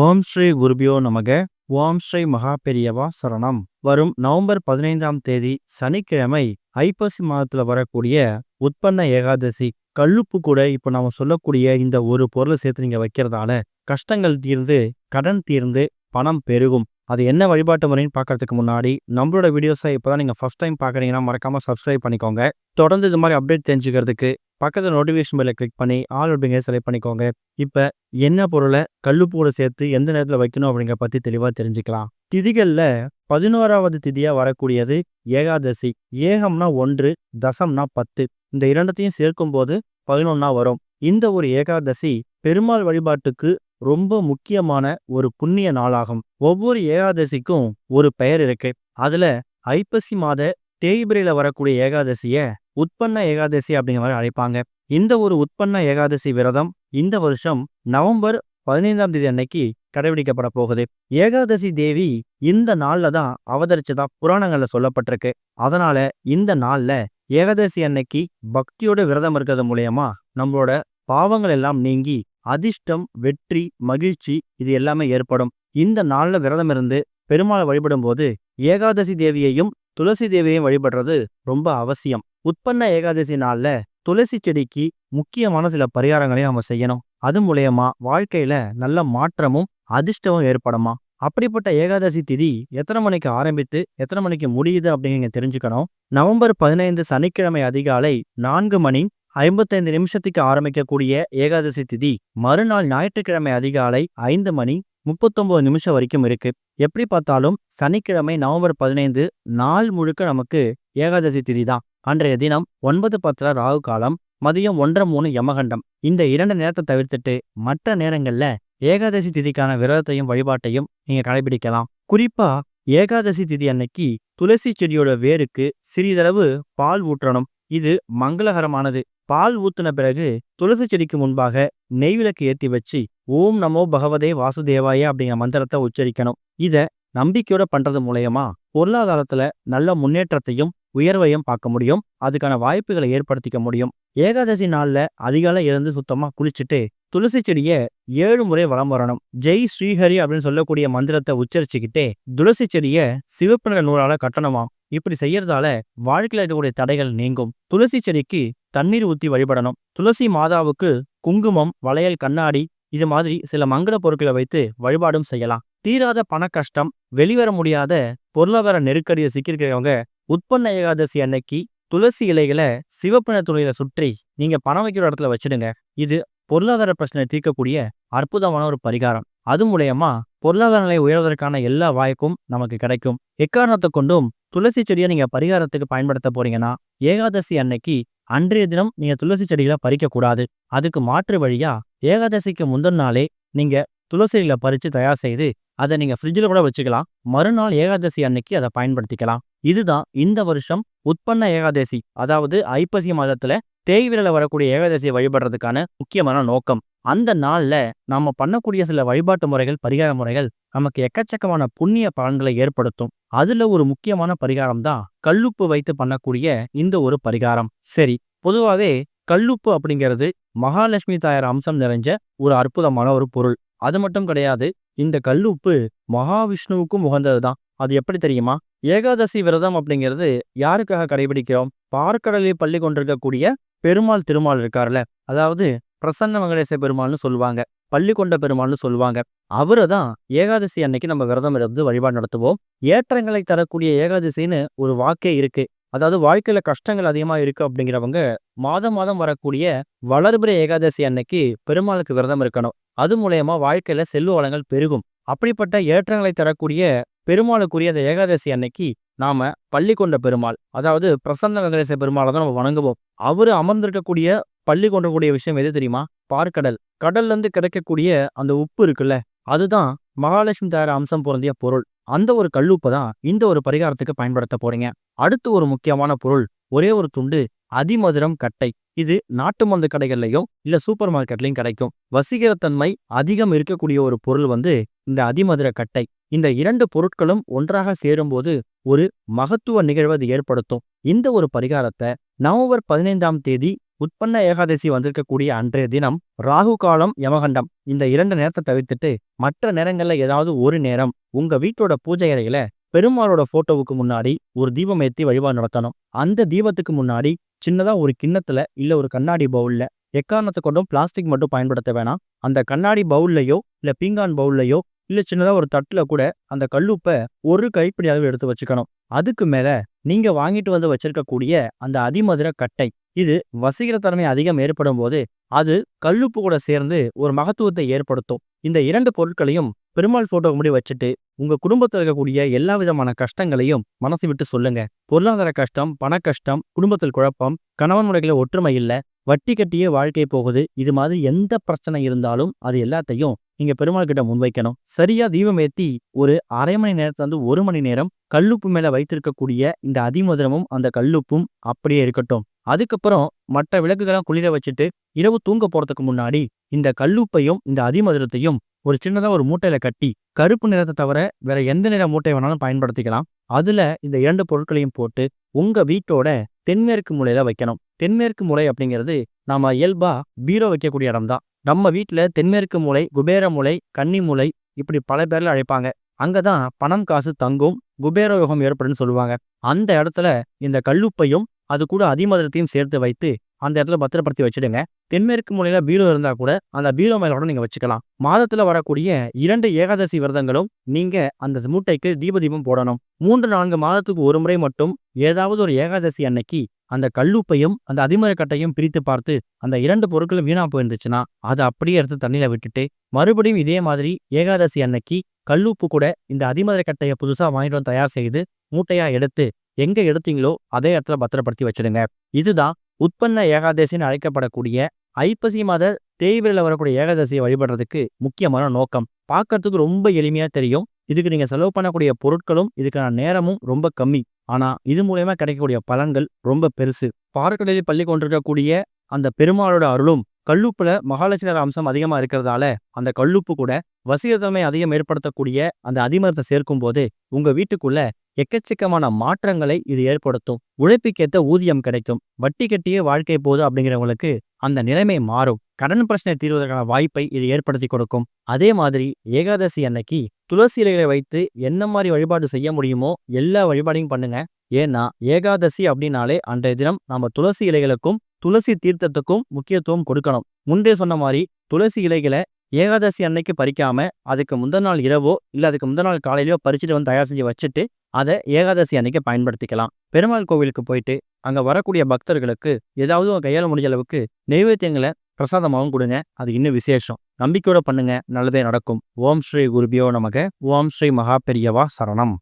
ஓம் ஸ்ரீ குருபியோ நமக. ஓம் ஸ்ரீ மகா பெரியவா சரணம். வரும் நவம்பர் 15ஆம் தேதி சனிக்கிழமை ஐப்பசி மாதத்துல வரக்கூடிய உற்பன்ன ஏகாதசி. கல்லுப்பு கூட இப்ப நாம சொல்லக்கூடிய இந்த ஒரு பொருளை சேர்த்து நீங்க வைக்கிறதால கஷ்டங்கள் தீர்ந்து, கடன் தீர்ந்து, பணம் பெருகும். அது என்ன வழிபாட்டு முறைன்னு பார்க்கறதுக்கு முன்னாடி நம்மளோட வீடியோஸை இப்போதான் நீங்க ஃபர்ஸ்ட் டைம் பார்க்குறீங்கன்னா மறக்காம சப்ஸ்கிரைப் பண்ணிக்கோங்க. தொடர்ந்து இது மாதிரி அப்டேட் தெரிஞ்சுக்கிறதுக்கு பக்கத்தில் நோட்டிஃபிகேஷன் பெல்லை கிளிக் பண்ணி ஆல் அப்படிங்கிற செலக்ட் பண்ணிக்கோங்க. இப்போ என்ன பொருளை கல்லுப்பு கூட சேர்த்து எந்த நேரத்தில் வைக்கணும் அப்படிங்கிற பற்றி தெளிவாக தெரிஞ்சுக்கலாம். திதிகளில் 11வது திதியாக வரக்கூடியது ஏகாதசி. ஏகம்னா 1, தசம்னா 10. இந்த இரண்டத்தையும் சேர்க்கும் போது 11 வரும். இந்த ஒரு ஏகாதசி பெருமாள் வழிபாட்டுக்கு ரொம்ப முக்கியமான ஒரு புண்ணிய நாளாகும். ஒவ்வொரு ஏகாதசிக்கும் ஒரு பெயர் இருக்கு. அதுல ஐப்பசி மாத தேய்பிரையில வரக்கூடிய ஏகாதசிய உற்பன்ன ஏகாதசி அப்படிங்கிற மாதிரி அழைப்பாங்க. இந்த ஒரு உற்பன்ன ஏகாதசி விரதம் இந்த வருஷம் நவம்பர் 15ஆம் தேதி அன்னைக்கு கடைபிடிக்கப்பட போகுது. ஏகாதசி தேவி இந்த நாள்ல தான் அவதரிச்சதா புராணங்கள்ல சொல்லப்பட்டிருக்கு. அதனால இந்த நாள்ல ஏகாதசி அன்னைக்கு பக்தியோட விரதம் இருக்கிறது மூலியமா நம்மளோட பாவங்கள் எல்லாம் நீங்கி அதிர்ஷ்டம், வெற்றி, மகிழ்ச்சி இது எல்லாமே ஏற்படும். இந்த நாள்ல விரதம் இருந்து பெருமாளை வழிபடும் போது ஏகாதசி தேவியையும் துளசி தேவியையும் வழிபடுறது ரொம்ப அவசியம். உற்பன்ன ஏகாதசி நாள்ல துளசி செடிக்கு முக்கியமான சில பரிகாரங்களையும் நம்ம செய்யணும். அது மூலயமா வாழ்க்கையில நல்ல மாற்றமும் அதிர்ஷ்டமும் ஏற்படுமா. அப்படிப்பட்ட ஏகாதசி திதி எத்தனை மணிக்கு ஆரம்பித்து எத்தனை மணிக்கு முடியுது அப்படிங்க தெரிஞ்சுக்கணும். நவம்பர் 15 சனிக்கிழமை அதிகாலை 4 மணி 55 நிமிஷத்துக்கு ஆரம்பிக்கக்கூடிய ஏகாதசி திதி மறுநாள் ஞாயிற்றுக்கிழமை அதிகாலை 5 மணி 39 நிமிஷம் வரைக்கும் இருக்கு. எப்படி பார்த்தாலும் சனிக்கிழமை நவம்பர் 15 நாள் முழுக்க நமக்கு ஏகாதசி திதி தான். அன்றைய தினம் 9:10 ராகு காலம், மதியம் 1:03 யமகண்டம். இந்த 2 நேரத்தை தவிர்த்துட்டு மற்ற நேரங்கள்ல ஏகாதசி திதிக்கான விரதத்தையும் வழிபாட்டையும் நீங்க கடைபிடிக்கலாம். குறிப்பா ஏகாதசி திதி அன்னைக்கு துளசி செடியோட வேருக்கு சிறிதளவு பால் ஊற்றணும். இது மங்களகரமானது. பால் ஊத்தின பிறகு துளசி செடிக்கு முன்பாக நெய்விளக்கு ஏத்தி வச்சு ஓம் நமோ பகவதே வாசுதேவாய அப்படிங்கிற மந்திரத்தை உச்சரிக்கணும். இத நம்பிக்கையோட பண்றது மூலயமா பொருளாதாரத்துல நல்ல முன்னேற்றத்தையும் உயர்வையும் பார்க்க முடியும். அதுக்கான வாய்ப்புகளை ஏற்படுத்திக்க முடியும். ஏகாதசி நாள்ல அதிகாலை எழுந்து சுத்தமா குளிச்சுட்டு துளசி செடிய 7 முறை வலம் வரணும். ஜெய் ஸ்ரீஹரி அப்படின்னு சொல்லக்கூடிய மந்திரத்தை உச்சரிச்சுக்கிட்டே துளசி செடிய சிவப்பு நிற நூலால கட்டணுமாம். இப்படி செய்யறதால வாழ்க்கையில இருக்கக்கூடிய தடைகள் நீங்கும். துளசி செடிக்கு தண்ணீர் ஊத்தி வழிபடணும். துளசி மாதாவுக்கு குங்குமம், வளையல், கண்ணாடி இது மாதிரி சில மங்கள பொருட்களை வைத்து வழிபாடும் செய்யலாம். தீராத பண கஷ்டம், வெளிவர முடியாத பொருளாதார நெருக்கடியை சிக்கியிருக்கிறவங்க உற்பன்ன ஏகாதசி அன்னைக்கு துளசி இலைகளை சிவப்பு நிற துணியில சுற்றி நீங்க பணம் வைக்கிற இடத்துல வச்சிடுங்க. இது பொருளாதார பிரச்சனை தீர்க்கக்கூடிய அற்புதமான ஒரு பரிகாரம். அது மூலயமா பொருளாதார நிலை உயர்வதற்கான எல்லா வாய்ப்பும் நமக்கு கிடைக்கும். எக்காரணத்தை கொண்டும் துளசி செடியை நீங்க பரிகாரத்துக்கு பயன்படுத்த போறீங்கன்னா ஏகாதசி அன்னைக்கு அன்றைய தினம் நீங்க துளசி செடிகளை பறிக்க கூடாது. அதுக்கு மாற்று வழியா ஏகாதசிக்கு முந்தின நாளே நீங்க துளசிகளை பறிச்சு தயார் செய்து அதை நீங்க ஃப்ரிட்ஜில் கூட வச்சுக்கலாம். மறுநாள் ஏகாதசி அன்னைக்கு அதை பயன்படுத்திக்கலாம். இதுதான் இந்த வருஷம் உற்பன்ன ஏகாதசி, அதாவது ஐப்பசி மாதத்துல தேய்விரல வரக்கூடிய ஏகாதசியை வழிபடுறதுக்கான முக்கியமான நோக்கம். அந்த நாள்ல நாம பண்ணக்கூடிய சில வழிபாட்டு முறைகள், பரிகார முறைகள் நமக்கு எக்கச்சக்கமான புண்ணிய பலன்களை ஏற்படுத்தும். அதுல ஒரு முக்கியமான பரிகாரம் தான் கல்லுப்பு வைத்து பண்ணக்கூடிய இந்த ஒரு பரிகாரம். சரி, பொதுவாகவே கல்லுப்பு அப்படிங்கிறது மகாலட்சுமி தாயார் அம்சம் நிறைஞ்ச ஒரு அற்புதமான ஒரு பொருள். அது மட்டும் கிடையாது, இந்த கல்லுப்பு மகாவிஷ்ணுவுக்கும் உகந்ததுதான். அது எப்படி தெரியுமா? ஏகாதசி விரதம் அப்படிங்கிறது யாருக்காக கடைபிடிக்கிறோம்? பார்க்கடலில் பள்ளி கொண்டிருக்கக்கூடிய பெருமாள் திருமால் இருக்கார்ல, அதாவது பிரசன்ன வெங்கடேச பெருமாள்னு சொல்லுவாங்க, பள்ளி கொண்ட பெருமாள்னு சொல்லுவாங்க. அவரை தான் ஏகாதசி அன்னைக்கு நம்ம விரதம் இருந்து வழிபாடு நடத்துவோம். ஏற்றங்களை தரக்கூடிய ஏகாதசின்னு ஒரு வாக்கே இருக்கு. அதாவது வாழ்க்கையில கஷ்டங்கள் அதிகமா இருக்கு அப்படிங்கிறவங்க மாதம் மாதம் வரக்கூடிய வளர்பிறை ஏகாதசி அன்னைக்கு பெருமாளுக்கு விரதம் இருக்கணும். அது மூலயமா வாழ்க்கையில செல்வ வளங்கள் பெருகும். அப்படிப்பட்ட ஏற்றங்களை தரக்கூடிய பெருமாளுக்குரிய அந்த ஏகாதசி அன்னைக்கு நாம பள்ளி கொண்ட பெருமாள், அதாவது பிரசன்ன வெங்கடேச பெருமாளை தான் நம்ம வணங்குவோம். அவரு அமர்ந்திருக்கக்கூடிய பள்ளி கொண்டக்கூடிய விஷயம் எது தெரியுமா? பார்க்கடல். கடல்ல இருந்து கிடைக்கக்கூடிய அந்த உப்பு இருக்குல்ல, அதுதான் மகாலட்சுமி தாயார் அம்சம் பொருந்திய பொருள். அந்த ஒரு கல்லுப்பை தான் இந்த ஒரு பரிகாரத்துக்கு பயன்படுத்த போறீங்க. அடுத்து ஒரு முக்கியமான பொருள், ஒரே ஒரு துண்டு அதிமதுரம் கட்டை. இது நாட்டு மருந்து கடைகள்லையும் இல்ல சூப்பர் மார்க்கெட்லையும் கிடைக்கும். வசீகரத்தன்மை அதிகம் இருக்கக்கூடிய ஒரு பொருள் இந்த அதிமதுர கட்டை. இந்த 2 பொருட்களும் ஒன்றாக சேரும்போது ஒரு மகத்துவ நிகழ்வு அது ஏற்படுத்தும். இந்த ஒரு பரிகாரத்தை நவம்பர் 15ஆம் தேதி உட்பன்ன ஏகாதசி வந்திருக்கக்கூடிய அன்றைய தினம் ராகு காலம், யமகண்டம் இந்த 2 நேரத்தை தவிர்த்துட்டு மற்ற நேரங்கள்ல ஏதாவது ஒரு நேரம் உங்க வீட்டோட பூஜை அறையில பெருமாளோட போட்டோவுக்கு முன்னாடி ஒரு தீபம் ஏத்தி வழிபாடு நடத்தணும். அந்த தீபத்துக்கு முன்னாடி சின்னதா ஒரு கிண்ணத்துல இல்ல ஒரு கண்ணாடி பவுல்ல, எக்காரணத்தை கொண்டும் பிளாஸ்டிக் மட்டும் பயன்படுத்த வேணாம். அந்த கண்ணாடி பவுல்லையோ இல்ல பீங்கான் பவுல்லையோ இல்ல சின்னதா ஒரு தட்டுல கூட அந்த கல்லுப்ப ஒரு கைப்பிடி அளவு எடுத்து வச்சுக்கணும். அதுக்கு மேல நீங்க வாங்கிட்டு வந்து வச்சிருக்கக்கூடிய அந்த அதிமதுர கட்டை, இது வசீகர தன்மை அதிகம் ஏற்படும் போது அது கல்லுப்பு கூட சேர்ந்து ஒரு மகத்துவத்தை ஏற்படுத்தும். இந்த 2 பொருட்களையும் பெருமாள் போட்டோக்கு முன்னாடி வச்சுட்டு உங்க குடும்பத்தில் இருக்கக்கூடிய எல்லா விதமான கஷ்டங்களையும் மனசு விட்டு சொல்லுங்க. பொருளாதார கஷ்டம், பண கஷ்டம், குடும்பத்தில் குழப்பம், கணவன் முறைகளை ஒற்றுமை இல்ல, வட்டி கட்டியே வாழ்க்கை போகுது, இது மாதிரி எந்த பிரச்சனை இருந்தாலும் அது எல்லாத்தையும் நீங்க பெருமாள் கிட்ட முன்வைக்கணும். சரியா தீபம் ஏத்தி ஒரு அரை மணி நேரத்துல இருந்து 1 மணி நேரம் கல்லுப்பு மேல வைத்திருக்கக்கூடிய இந்த அதிமதுரமும் அந்த கல்லுப்பும் அப்படியே இருக்கட்டும். அதுக்கப்புறம் மற்ற விளக்குகள்லாம் குளிர வச்சுட்டு இரவு தூங்க போறதுக்கு முன்னாடி இந்த கல்லுப்பையும் இந்த அதிமதுரத்தையும் ஒரு சின்னதா ஒரு மூட்டையில கட்டி, கருப்பு நிறத்தை தவிர வேற எந்த நிற மூட்டை வேணாலும் பயன்படுத்திக்கலாம். அதுல இந்த 2 பொருட்களையும் போட்டு உங்க வீட்டோட தென்மேற்கு மூலையில வைக்கணும். தென்மேற்கு மூலை அப்படிங்கிறது நாம இயல்பா பீரோ வைக்கக்கூடிய இடம் தான். நம்ம வீட்டுல தென்மேற்கு மூலை, குபேர மூலை, கன்னி மூலை இப்படி பல பேர்ல அழைப்பாங்க. அங்கதான் பணம் காசு தங்கும், குபேர யோகம் ஏற்படுன்னு சொல்லுவாங்க. அந்த இடத்துல இந்த கல்லுப்பையும் அது கூட அதிமதுரத்தையும் சேர்த்து வைத்து அந்த இடத்துல பத்திரப்படுத்தி வச்சுடுங்க. தென்மேற்கு மூலையில பீரோ இருந்தா கூட அந்த பீரோ மேல கூட நீங்க வச்சுக்கலாம். மாதத்துல வரக்கூடிய 2 ஏகாதசி விரதங்களும் நீங்க அந்த மூட்டைக்கு தீபம் போடணும். 3-4 மாதத்துக்கு ஒரு முறை மட்டும் ஏதாவது ஒரு ஏகாதசி அன்னைக்கு அந்த கல்லுப்பையும் அந்த அதிமதுர கட்டையும் பிரித்து பார்த்து அந்த 2 பொருட்களும் வீணா போயிருந்துச்சுன்னா அதை அப்படியே எடுத்து தண்ணியில விட்டுட்டு மறுபடியும் இதே மாதிரி ஏகாதசி அன்னைக்கு கல்லுப்பு கூட இந்த அதிமதுர கட்டையை புதுசா வாங்கிட்டு வந்து தயார் செய்து மூட்டையா எடுத்து எங்க எடுத்தீங்களோ அதே இடத்துல பத்திரப்படுத்தி வச்சிடுங்க. இதுதான் உட்பன்ன ஏகாதசின்னு அழைக்கப்படக்கூடிய ஐப்பசி மாத தேய்பிரையில வரக்கூடிய ஏகாதசியை வழிபடுறதுக்கு முக்கியமான நோக்கம். பார்க்கறதுக்கு ரொம்ப எளிமையா தெரியும். இதுக்கு நீங்க செலவு பண்ணக்கூடிய பொருட்களும் இதுக்கான நேரமும் ரொம்ப கம்மி. ஆனா இது மூலயமா கிடைக்கக்கூடிய பலன்கள் ரொம்ப பெருசு. பார்க்கடலில் பள்ளி கொண்டிருக்கக்கூடிய அந்த பெருமாளோட அருளும் கல்லுப்புல மகாலட்சுமி அம்சம் அதிகமா இருக்கிறதால அந்த கல்லுப்பு கூட வசீகரத்தன்மை அதிகம் ஏற்படுத்தக்கூடிய அந்த அதிமரத்தை சேர்க்கும் போது உங்க வீட்டுக்குள்ள எக்கச்சக்கமான மாற்றங்களை இது ஏற்படுத்தும். உழைப்புக்கேற்ற ஊதியம் கிடைக்கும். வட்டி கட்டியே வாழ்க்கை போகுது அப்படிங்கிறவங்களுக்கு அந்த நிலைமை மாறும். கடன் பிரச்சனை தீர்வதற்கான வாய்ப்பை இது ஏற்படுத்தி கொடுக்கும். அதே மாதிரி ஏகாதசி அன்னைக்கு துளசி இலைகளை வைத்து என்ன மாதிரி வழிபாடு செய்ய முடியுமோ எல்லா வழிபாடையும் பண்ணுங்க. ஏன்னா ஏகாதசி அப்படின்னாலே அன்றைய தினம் நம்ம துளசி இலைகளுக்கும் துளசி தீர்த்தத்துக்கும் முக்கியத்துவம் கொடுக்கணும். முன்பே சொன்ன மாதிரி துளசி இலைகளை ஏகாதசி அன்னைக்கு பறிக்காம அதுக்கு முந்தின நாள் இரவோ இல்ல அதுக்கு முந்தின நாள் காலையிலோ பறிச்சுட்டு வந்து தயார் செஞ்சு வச்சுட்டு அதை ஏகாதசி அன்னைக்கு பயன்படுத்திக்கலாம். பெருமாள் கோவிலுக்கு போயிட்டு அங்க வரக்கூடிய பக்தர்களுக்கு ஏதாவது கையாள முடிஞ்ச அளவுக்கு நெய்வேத்தியங்களை பிரசாதமாகவும் கொடுங்க. அது இன்னும் விசேஷம். நம்பிக்கையோட பண்ணுங்க, நல்லதே நடக்கும். ஓம் ஸ்ரீ குருபியோ நமக. ஓம் ஸ்ரீ மகா பெரியவா சரணம்.